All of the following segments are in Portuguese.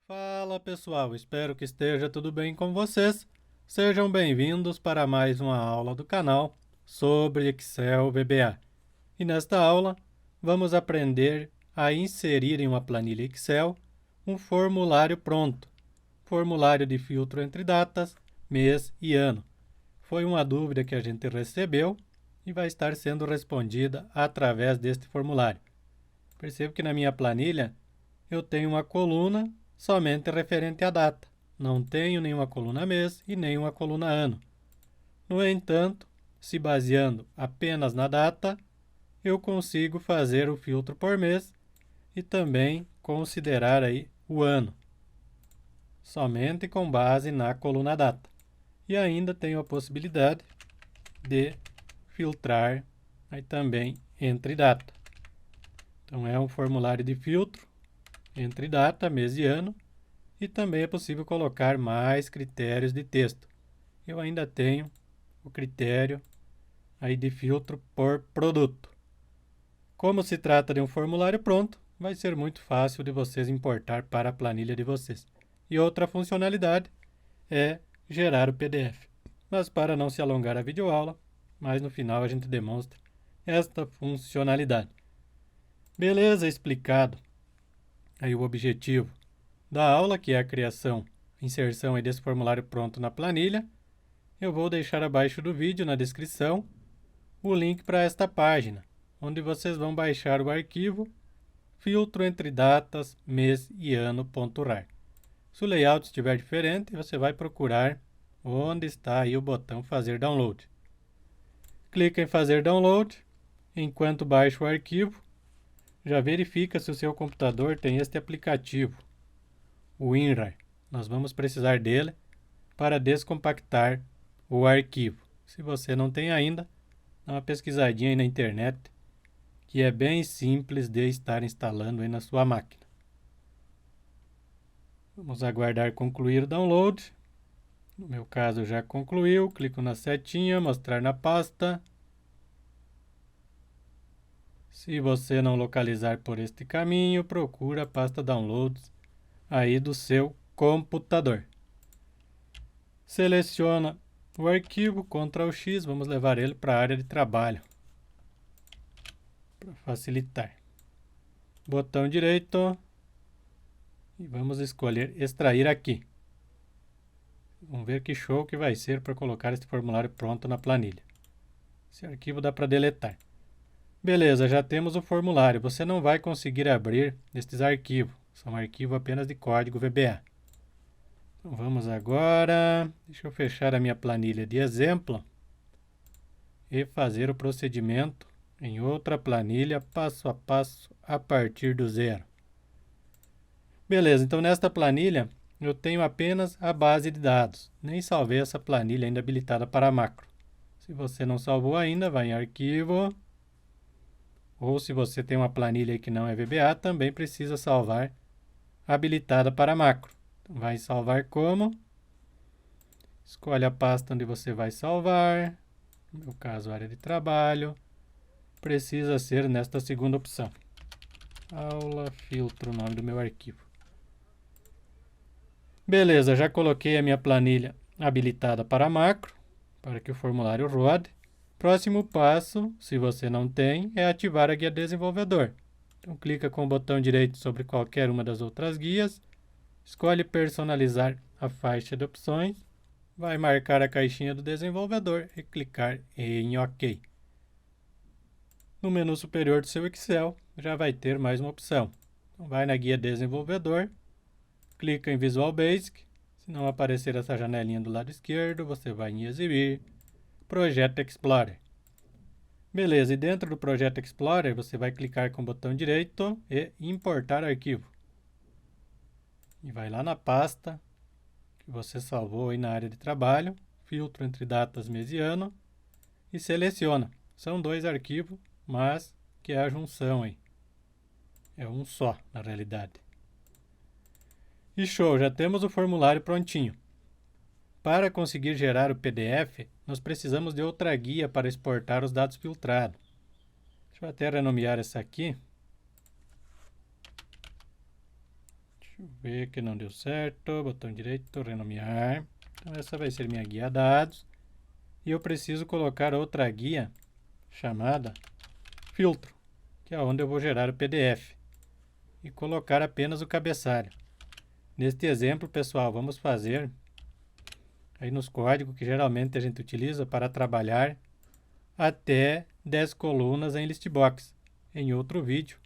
Fala pessoal, espero que esteja tudo bem com vocês. Sejam bem-vindos para mais uma aula do canal sobre Excel VBA. E nesta aula vamos aprender a inserir em uma planilha Excel um formulário pronto. Formulário de filtro entre datas, mês e ano. Foi uma dúvida que a gente recebeu e vai estar sendo respondida através deste formulário. Percebo que na minha planilha eu tenho uma coluna somente referente à data. Não tenho nenhuma coluna mês e nenhuma coluna ano. No entanto, se baseando apenas na data, eu consigo fazer o filtro por mês e também considerar aí o ano, somente com base na coluna data. E ainda tenho a possibilidade de filtrar aí também entre data. Então é um formulário de filtro entre data, mês e ano, e também é possível colocar mais critérios de texto. Eu ainda tenho o critério aí de filtro por produto. Como se trata de um formulário pronto, vai ser muito fácil de vocês importar para a planilha de vocês. E outra funcionalidade é gerar o PDF. Mas para não se alongar a videoaula, mas no final a gente demonstra esta funcionalidade. Beleza, explicado aí o objetivo da aula, que é a criação, inserção aí desse formulário pronto na planilha. Eu vou deixar abaixo do vídeo, na descrição, o link para esta página, onde vocês vão baixar o arquivo filtro entre datas, mês e ano.rar. Se o layout estiver diferente, você vai procurar onde está aí o botão fazer download. Clica em fazer download, enquanto baixa o arquivo, já verifica se o seu computador tem este aplicativo, o WinRAR. Nós vamos precisar dele para descompactar o arquivo. Se você não tem ainda, dá uma pesquisadinha aí na internet, que é bem simples de estar instalando aí na sua máquina. Vamos aguardar concluir o download. No meu caso já concluiu, clico na setinha, mostrar na pasta. Se você não localizar por este caminho, procura a pasta downloads aí do seu computador. Seleciona o arquivo, Ctrl X, vamos levar ele para a área de trabalho, para facilitar. Botão direito e vamos escolher extrair aqui. Vamos ver que show que vai ser para colocar este formulário pronto na planilha. Esse arquivo dá para deletar. Beleza, já temos o formulário. Você não vai conseguir abrir estes arquivos. São arquivos apenas de código VBA. Então vamos agora, deixa eu fechar a minha planilha de exemplo e fazer o procedimento em outra planilha, passo a passo, a partir do zero. Beleza, então nesta planilha eu tenho apenas a base de dados. Nem salvei essa planilha ainda habilitada para macro. Se você não salvou ainda, vai em arquivo. Ou se você tem uma planilha que não é VBA, também precisa salvar habilitada para macro. Então, vai em salvar como. Escolhe a pasta onde você vai salvar. No meu caso, área de trabalho. Precisa ser nesta segunda opção. Aula, filtro, o nome do meu arquivo. Beleza, já coloquei a minha planilha habilitada para macro, para que o formulário rode. Próximo passo, se você não tem, é ativar a guia desenvolvedor. Então, clica com o botão direito sobre qualquer uma das outras guias, escolhe personalizar a faixa de opções, vai marcar a caixinha do desenvolvedor e clicar em OK. No menu superior do seu Excel, já vai ter mais uma opção. Então, vai na guia desenvolvedor, clica em Visual Basic. Se não aparecer essa janelinha do lado esquerdo, você vai em Exibir, Projeto Explorer. Beleza, e dentro do Projeto Explorer, você vai clicar com o botão direito e importar arquivo. E vai lá na pasta que você salvou aí na área de trabalho, filtro entre datas, mês e ano, e seleciona. São dois arquivos, mas que é a junção aí. É um só, na realidade. E show, já temos o formulário prontinho. Para conseguir gerar o PDF, nós precisamos de outra guia para exportar os dados filtrados. Deixa eu até renomear essa aqui. Deixa Deixa eu ver que não deu certo. Botão direito, renomear. Então essa vai ser minha guia dados. E eu preciso colocar outra guia chamada filtro, que é onde eu vou gerar o PDF. E colocar apenas o cabeçalho. Neste exemplo, pessoal, vamos fazer aí nos códigos que geralmente a gente utiliza para trabalhar até 10 colunas em listbox. Em outro vídeo,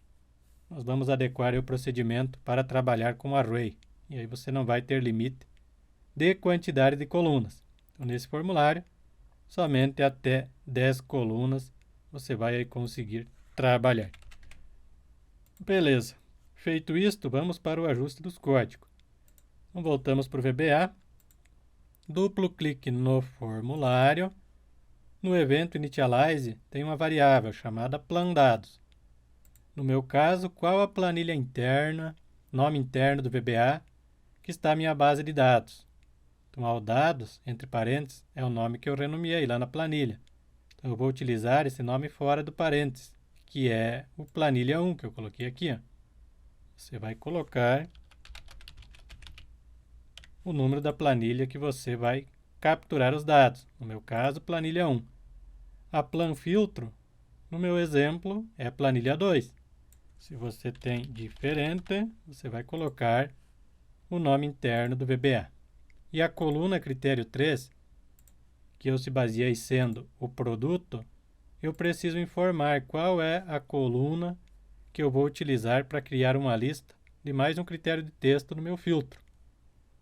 nós vamos adequar o procedimento para trabalhar com array. E aí você não vai ter limite de quantidade de colunas. Então, nesse formulário, somente até 10 colunas você vai conseguir trabalhar. Beleza. Feito isto, vamos para o ajuste dos códigos. Então, voltamos para o VBA. Duplo clique no formulário. No evento initialize tem uma variável chamada plandados. No meu caso, qual a planilha interna, nome interno do VBA, que está a minha base de dados. Então, ao dados, entre parênteses, é o nome que eu renomeei lá na planilha. Então, eu vou utilizar esse nome fora do parênteses, que é o planilha 1, que eu coloquei aqui. Ó. Você vai colocar o número da planilha que você vai capturar os dados. No meu caso, planilha 1. A plan filtro, no meu exemplo, é a planilha 2. Se você tem diferente, você vai colocar o nome interno do VBA. E a coluna critério 3, que eu se baseei sendo o produto, eu preciso informar qual é a coluna que eu vou utilizar para criar uma lista de mais um critério de texto no meu filtro.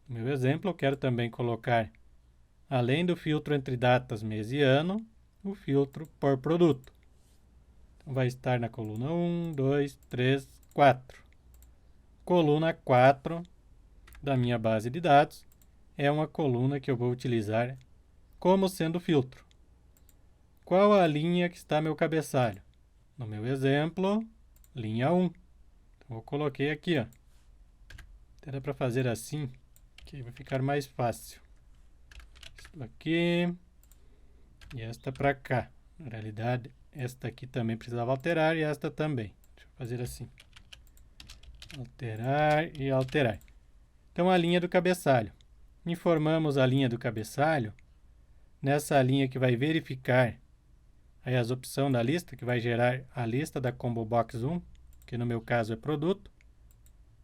No meu exemplo, eu quero também colocar, além do filtro entre datas, mês e ano, o filtro por produto. Então, vai estar na coluna 1, 2, 3, 4. Coluna 4 da minha base de dados é uma coluna que eu vou utilizar como sendo filtro. Qual a linha que está meu cabeçalho? No meu exemplo, linha 1. Então, eu coloquei aqui, ó. Até dá para fazer assim, que vai ficar mais fácil. Isso aqui e esta para cá. Na realidade, esta aqui também precisava alterar e esta também. Deixa eu fazer assim. Alterar e alterar. Então, a linha do cabeçalho. Informamos a linha do cabeçalho nessa linha que vai verificar aí as opções da lista, que vai gerar a lista da Combo Box 1, que no meu caso é produto,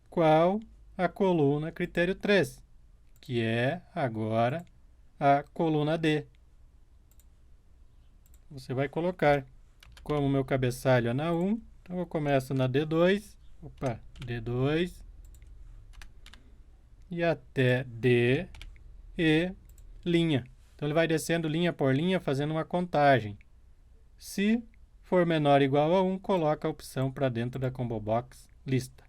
qual a coluna critério 3, que é agora a coluna D. Você vai colocar, como o meu cabeçalho é na 1, então eu começo na D2, D2, e até D e linha. Então, ele vai descendo linha por linha, fazendo uma contagem. Se for menor ou igual a 1, coloca a opção para dentro da Combo Box lista.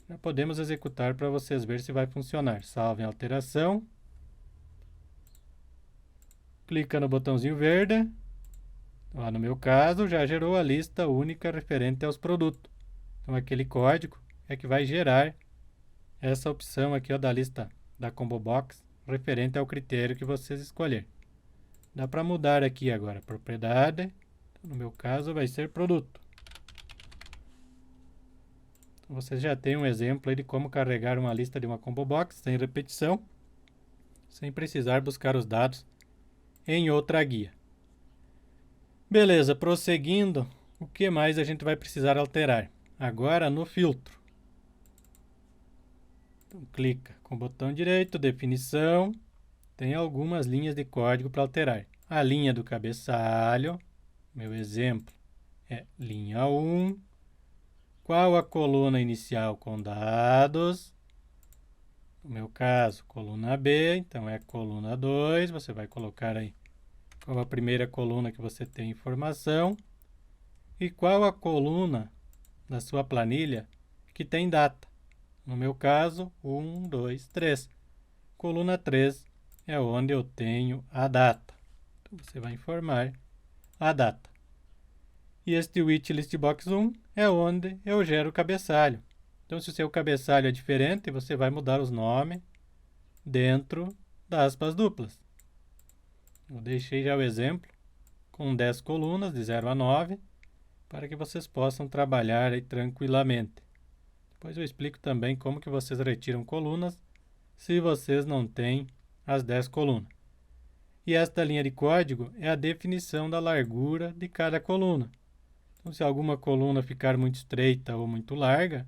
Já podemos executar para vocês verem se vai funcionar. Salve em alteração. Clica no botãozinho verde. Lá no meu caso, já gerou a lista única referente aos produtos. Então, aquele código é que vai gerar essa opção aqui ó, da lista da Combo Box referente ao critério que vocês escolherem. Dá para mudar aqui agora, propriedade, no meu caso vai ser produto. Então, vocês já têm um exemplo aí de como carregar uma lista de uma Combo Box sem repetição, sem precisar buscar os dados em outra guia. Beleza, prosseguindo, o que mais a gente vai precisar alterar? Agora no filtro. Então, clica com o botão direito, definição, tem algumas linhas de código para alterar. A linha do cabeçalho, meu exemplo é linha 1. Qual a coluna inicial com dados? No meu caso, coluna B, então é coluna 2. Você vai colocar aí qual a primeira coluna que você tem informação e qual a coluna da sua planilha que tem data. No meu caso, 1, 2, 3. Coluna 3 é onde eu tenho a data. Então, você vai informar a data. E este with listbox 1 é onde eu gero o cabeçalho. Então, se o seu cabeçalho é diferente, você vai mudar os nomes dentro das aspas duplas. Eu deixei já o exemplo com 10 colunas, de 0 a 9, para que vocês possam trabalhar aí tranquilamente. Depois eu explico também como que vocês retiram colunas se vocês não têm as 10 colunas. E esta linha de código é a definição da largura de cada coluna. Então, se alguma coluna ficar muito estreita ou muito larga,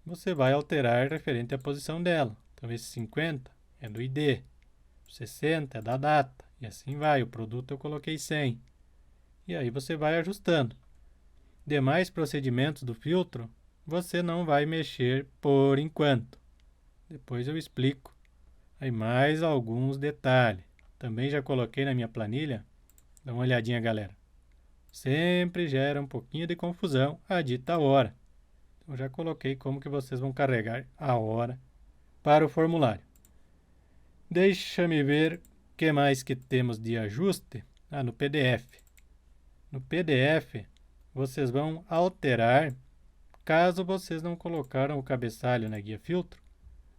você vai alterar referente à posição dela. Então, esse 50 é do ID, 60 é da data, e assim vai. O produto eu coloquei 100. E aí você vai ajustando. Demais procedimentos do filtro, você não vai mexer por enquanto. Depois eu explico aí mais alguns detalhes. Também já coloquei na minha planilha. Dá uma olhadinha, galera. Sempre gera um pouquinho de confusão a dita hora. Então já coloquei como que vocês vão carregar a hora para o formulário. Deixa-me ver o que mais que temos de ajuste. No PDF. No PDF, vocês vão alterar, caso vocês não colocaram o cabeçalho na guia filtro,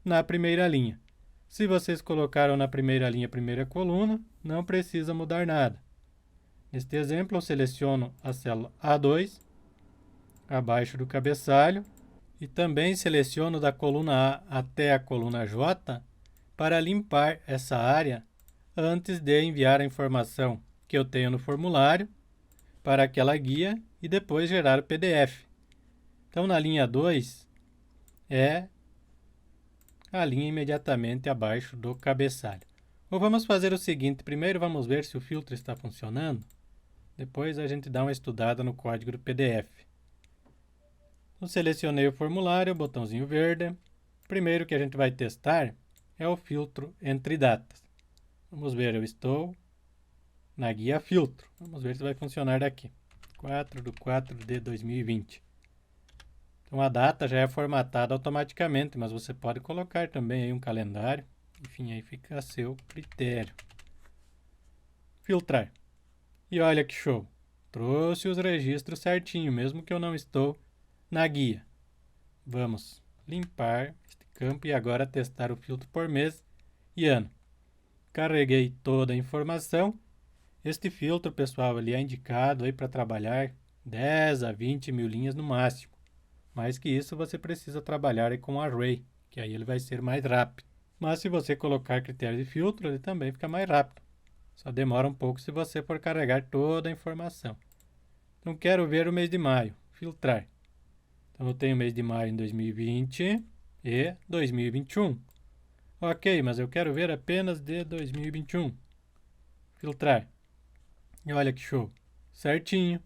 na primeira linha. Se vocês colocaram na primeira linha a primeira coluna, não precisa mudar nada. Neste exemplo, eu seleciono a célula A2, abaixo do cabeçalho, e também seleciono da coluna A até a coluna J para limpar essa área antes de enviar a informação que eu tenho no formulário para aquela guia e depois gerar o PDF. Então, na linha 2 é a linha imediatamente abaixo do cabeçalho. Ou vamos fazer o seguinte, primeiro vamos ver se o filtro está funcionando, depois a gente dá uma estudada no código do PDF. Eu selecionei o formulário, botãozinho verde. Primeiro que a gente vai testar é o filtro entre datas. Vamos ver, eu estou na guia filtro. Vamos ver se vai funcionar daqui. 4/4/2020. Então a data já é formatada automaticamente, mas você pode colocar também aí um calendário. Enfim, aí fica a seu critério. Filtrar. E olha que show! Trouxe os registros certinho, mesmo que eu não estou na guia. Vamos limpar este campo e agora testar o filtro por mês e ano. Carreguei toda a informação. Este filtro, pessoal, ele é indicado aí para trabalhar 10 a 20 mil linhas no máximo. Mais que isso, você precisa trabalhar aí com array, que aí ele vai ser mais rápido. Mas se você colocar critério de filtro, ele também fica mais rápido. Só demora um pouco se você for carregar toda a informação. Então, quero ver o mês de maio. Filtrar. Então, eu tenho o mês de maio em 2020 e 2021. Ok, mas eu quero ver apenas de 2021. Filtrar. E olha que show. Certinho.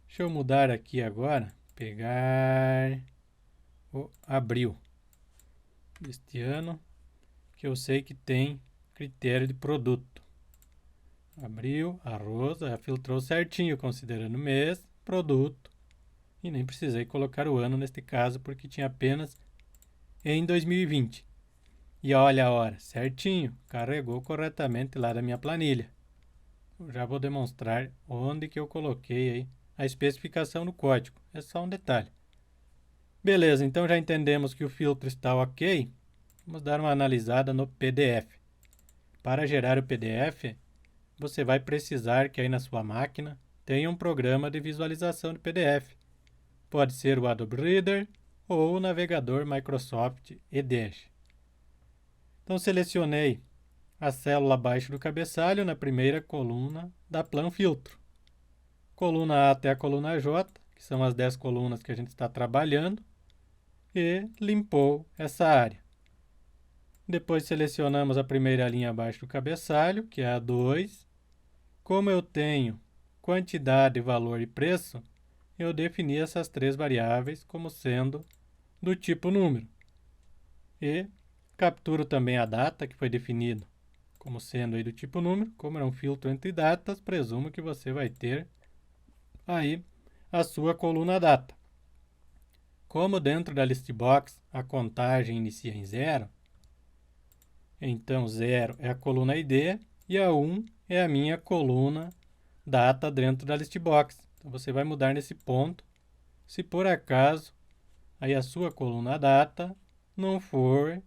Deixa eu mudar aqui agora. Pegar o abril deste ano, que eu sei que tem critério de produto. Abril, arroz, já filtrou certinho, considerando mês, produto. E nem precisei colocar o ano neste caso, porque tinha apenas em 2020. E olha a hora, certinho, carregou corretamente lá da minha planilha. Eu já vou demonstrar onde que eu coloquei aí a especificação no código. É só um detalhe. Beleza, então já entendemos que o filtro está ok. Vamos dar uma analisada no PDF. Para gerar o PDF, você vai precisar que aí na sua máquina tenha um programa de visualização de PDF. Pode ser o Adobe Reader ou o navegador Microsoft Edge. Então selecionei a célula abaixo do cabeçalho na primeira coluna da Plan Filtro. Coluna A até a coluna J, que são as 10 colunas que a gente está trabalhando, e limpou essa área. Depois selecionamos a primeira linha abaixo do cabeçalho, que é a 2. Como eu tenho quantidade, valor e preço, eu defini essas 3 variáveis como sendo do tipo número. E capturo também a data, que foi definido como sendo aí do tipo número. Como é um filtro entre datas, presumo que você vai ter aí a sua coluna data. Como dentro da listbox a contagem inicia em 0, então 0 é a coluna ID e a 1 é a minha coluna data dentro da listbox. Então você vai mudar nesse ponto, se por acaso aí a sua coluna data não for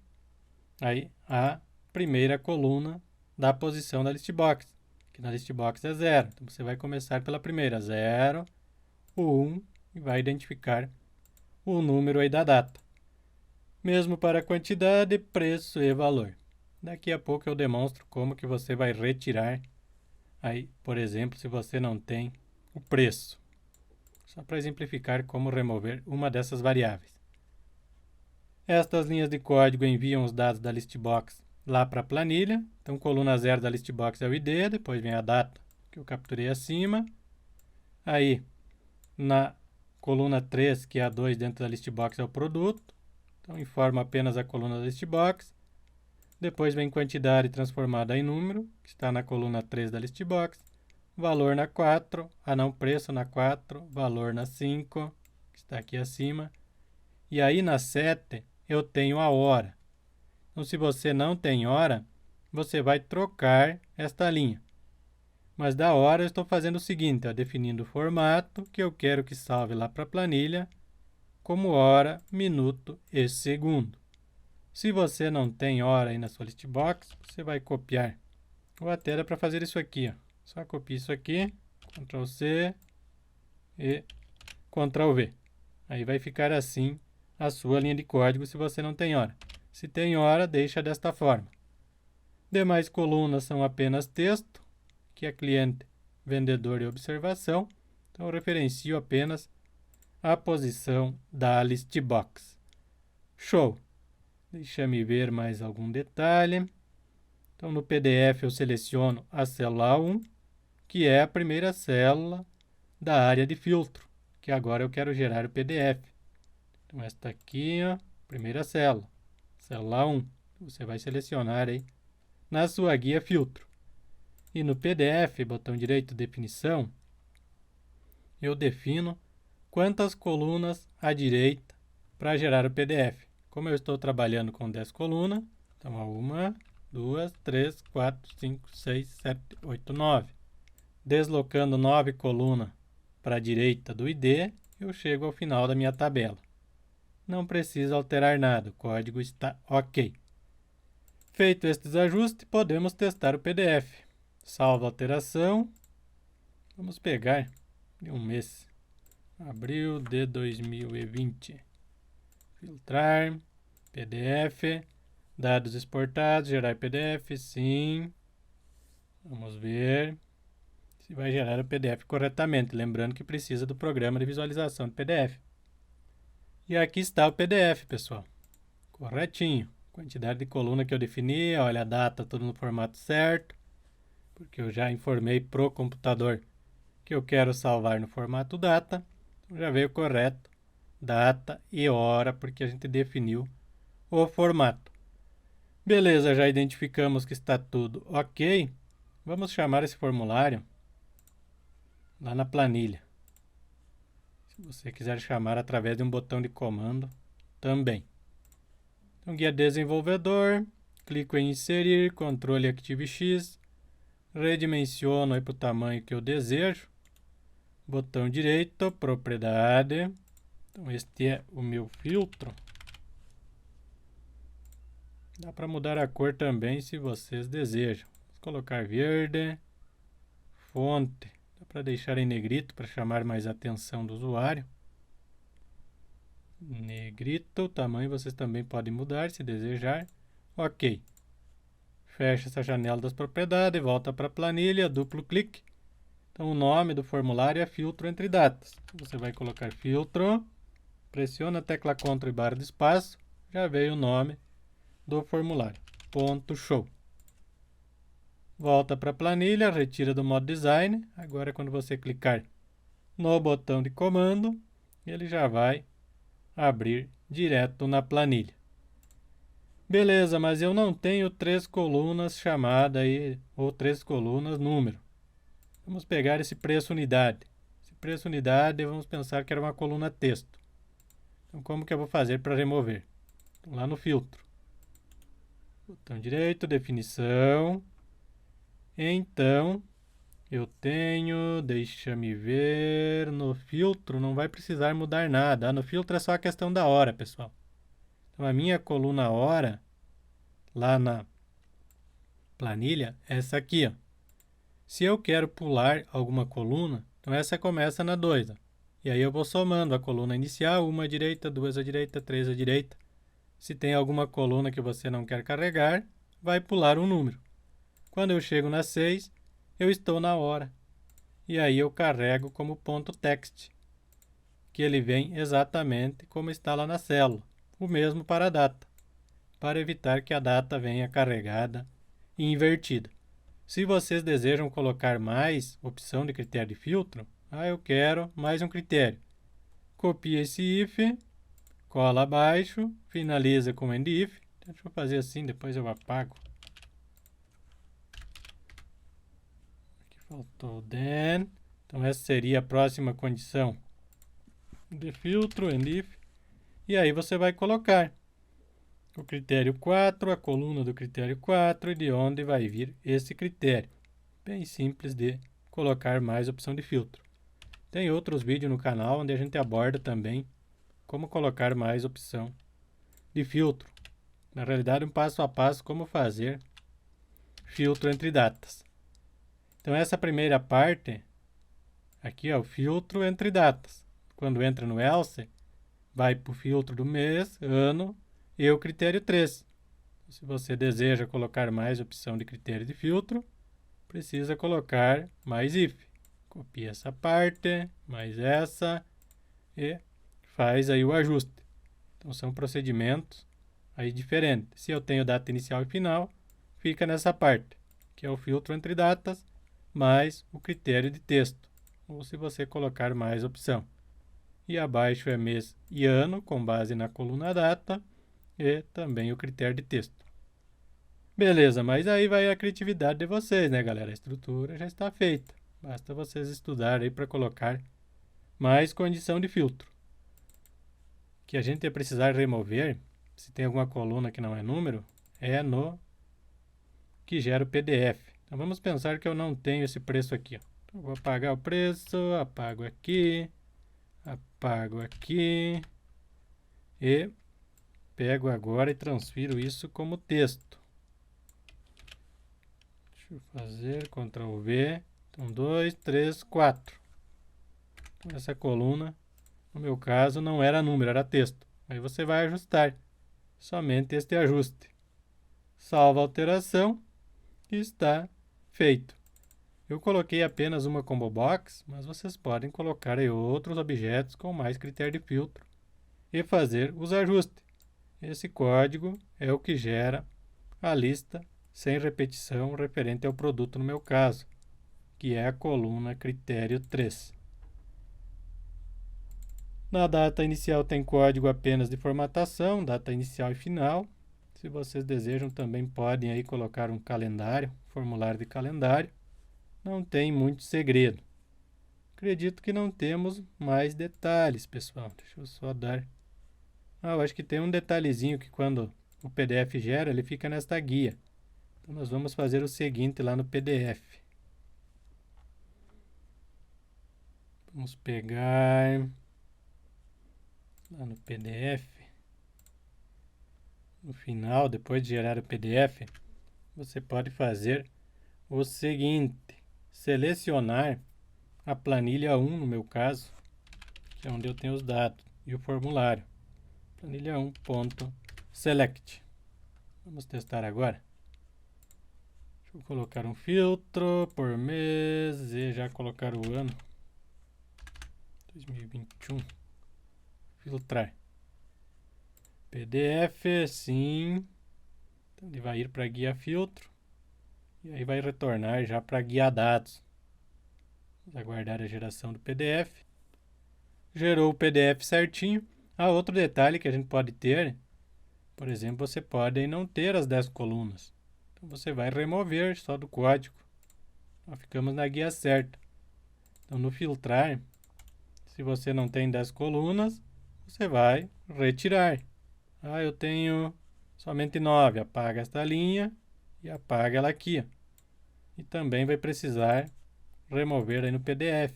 aí a primeira coluna da posição da listbox, que na listbox é 0. Então você vai começar pela primeira, 0, o 1, e vai identificar o número aí da data. Mesmo para quantidade, preço e valor. Daqui a pouco eu demonstro como que você vai retirar aí, por exemplo, se você não tem o preço. Só para exemplificar como remover uma dessas variáveis. Estas linhas de código enviam os dados da listbox lá para a planilha. Então, coluna 0 da listbox é o ID, depois vem a data que eu capturei acima. Aí, na coluna 3, que é a 2 dentro da listbox, é o produto. Então, informo apenas a coluna da listbox. Depois vem quantidade transformada em número, que está na coluna 3 da listbox. Valor na 4, preço na 4, valor na 5, que está aqui acima. E aí na 7 eu tenho a hora. Então, se você não tem hora, você vai trocar esta linha. Mas da hora eu estou fazendo o seguinte, definindo o formato que eu quero que salve lá para a planilha como hora, minuto e segundo. Se você não tem hora aí na sua listbox, você vai copiar. Ou até dá para fazer isso aqui. Só copia isso aqui, Ctrl C e Ctrl V. Aí vai ficar assim a sua linha de código se você não tem hora. Se tem hora, deixa desta forma. Demais colunas são apenas texto, que é cliente, vendedor e observação. Então, eu referencio apenas a posição da listbox. Show! Deixa-me ver mais algum detalhe. Então, no PDF eu seleciono a célula 1, que é a primeira célula da área de filtro, que agora eu quero gerar o PDF. Então, esta aqui, primeira célula, célula 1. Você vai selecionar aí na sua guia filtro. E no PDF, botão direito definição, eu defino quantas colunas à direita para gerar o PDF. Como eu estou trabalhando com 10 colunas, então 1, 2, 3, 4, 5, 6, 7, 8, 9. Deslocando 9 colunas para a direita do ID, eu chego ao final da minha tabela. Não precisa alterar nada, o código está ok. Feito estes ajustes, podemos testar o PDF. Salvo a alteração. Vamos pegar de um mês. Abril de 2020. Filtrar. PDF. Dados exportados. Gerar PDF. Sim. Vamos ver se vai gerar o PDF corretamente. Lembrando que precisa do programa de visualização de PDF. E aqui está o PDF, pessoal. Corretinho. Quantidade de coluna que eu defini. Olha a data, tudo no formato certo. Porque eu já informei pro computador que eu quero salvar no formato data. Então já veio correto. Data e hora, porque a gente definiu o formato. Beleza, já identificamos que está tudo ok. Vamos chamar esse formulário lá na planilha. Se você quiser chamar através de um botão de comando também. Então, guia desenvolvedor, clico em inserir, controle ActiveX, redimensiono para o tamanho que eu desejo, botão direito, propriedade, então este é o meu filtro. Dá para mudar a cor também se vocês desejam. Vou colocar verde, fonte, dá para deixar em negrito para chamar mais a atenção do usuário. Negrito, o tamanho vocês também podem mudar se desejar. Ok. Fecha essa janela das propriedades, volta para a planilha, duplo clique. Então o nome do formulário é filtro entre datas. Você vai colocar filtro, pressiona a tecla Ctrl e barra de espaço, já veio o nome do formulário. Ponto show. Volta para a planilha, retira do modo design. Agora quando você clicar no botão de comando, ele já vai abrir direto na planilha. Beleza, mas eu não tenho 3 colunas chamada aí, ou 3 colunas número. Vamos pegar esse preço unidade. Esse preço unidade, vamos pensar que era uma coluna texto. Então, como que eu vou fazer para remover? Então, lá no filtro. Botão direito, definição. Então, eu tenho, deixa-me ver, no filtro não vai precisar mudar nada. No filtro é só a questão da hora, pessoal. Então, a minha coluna hora, lá na planilha, é essa aqui, ó. Se eu quero pular alguma coluna, então essa começa na 2. E aí eu vou somando a coluna inicial, uma à direita, 2 à direita, 3 à direita. Se tem alguma coluna que você não quer carregar, vai pular um número. Quando eu chego na 6, eu estou na hora. E aí eu carrego como ponto text, que ele vem exatamente como está lá na célula. O mesmo para a data, para evitar que a data venha carregada e invertida. Se vocês desejam colocar mais opção de critério de filtro, eu quero mais um critério. Copia esse if, cola abaixo, finaliza com end if. Deixa eu fazer assim, depois eu apago. Aqui faltou then. Então essa seria a próxima condição de filtro, end if. E aí você vai colocar o critério 4, a coluna do critério 4 e de onde vai vir esse critério. Bem simples de colocar mais opção de filtro. Tem outros vídeos no canal onde a gente aborda também como colocar mais opção de filtro. Na realidade, um passo a passo como fazer filtro entre datas. Então essa primeira parte, aqui é o filtro entre datas. Quando entra no else, vai para o filtro do mês, ano e o critério 3. Se você deseja colocar mais opção de critério de filtro, precisa colocar mais if. Copia essa parte, mais essa e faz aí o ajuste. Então são procedimentos aí diferentes. Se eu tenho data inicial e final, fica nessa parte, que é o filtro entre datas, mais o critério de texto, ou se você colocar mais opção. E abaixo é mês e ano, com base na coluna data, e também o critério de texto. Beleza, mas aí vai a criatividade de vocês, né, galera? A estrutura já está feita. Basta vocês estudarem aí para colocar mais condição de filtro. O que a gente ia precisar remover, se tem alguma coluna que não é número, é no que gera o PDF. Então vamos pensar que eu não tenho esse preço aqui. Então, vou apagar o preço, apago aqui e pego agora e transfiro isso como texto. Deixa eu fazer Ctrl V. Então 2, 3, 4. Então, essa coluna, no meu caso, não era número, era texto. Aí você vai ajustar somente este ajuste. Salva a alteração e está feito. Eu coloquei apenas uma combo box, mas vocês podem colocar aí outros objetos com mais critério de filtro e fazer os ajustes. Esse código é o que gera a lista sem repetição referente ao produto no meu caso, que é a coluna critério 3. Na data inicial tem código apenas de formatação, data inicial e final. Se vocês desejam, também podem aí colocar um calendário, formulário de calendário. Não tem muito segredo. Acredito que não temos mais detalhes, pessoal. Deixa eu só dar... eu acho que tem um detalhezinho que quando o PDF gera, ele fica nesta guia. Então, nós vamos fazer o seguinte lá no PDF. Vamos pegar... lá no PDF. No final, depois de gerar o PDF, você pode fazer o seguinte. Selecionar a planilha 1, no meu caso, que é onde eu tenho os dados, e o formulário. Planilha 1.select. Vamos testar agora. Deixa eu colocar um filtro por mês e já colocar o ano. 2021. Filtrar. PDF, sim. Então ele vai ir para guia filtro. E aí vai retornar já para guia dados. Vamos aguardar a geração do PDF. Gerou o PDF certinho. Outro detalhe que a gente pode ter, por exemplo, você pode não ter as 10 colunas. Então você vai remover só do código. Então ficamos na guia certa. Então no filtrar, se você não tem 10 colunas, você vai retirar. Eu tenho somente 9. Apaga esta linha e apaga ela aqui. E também vai precisar remover aí no PDF.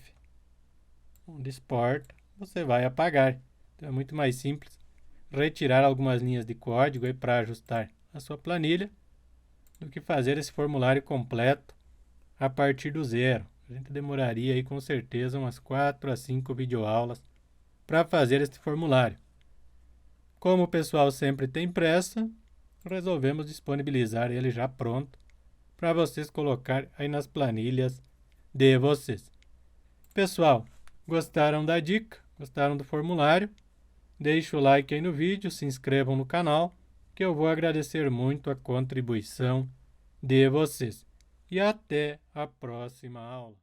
Onde exporta, você vai apagar. Então é muito mais simples retirar algumas linhas de código aí para ajustar a sua planilha do que fazer esse formulário completo a partir do zero. A gente demoraria aí com certeza umas 4 a 5 videoaulas para fazer este formulário. Como o pessoal sempre tem pressa, resolvemos disponibilizar ele já pronto para vocês colocar aí nas planilhas de vocês. Pessoal, gostaram da dica? Gostaram do formulário? Deixe o like aí no vídeo, se inscrevam no canal, que eu vou agradecer muito a contribuição de vocês. E até a próxima aula.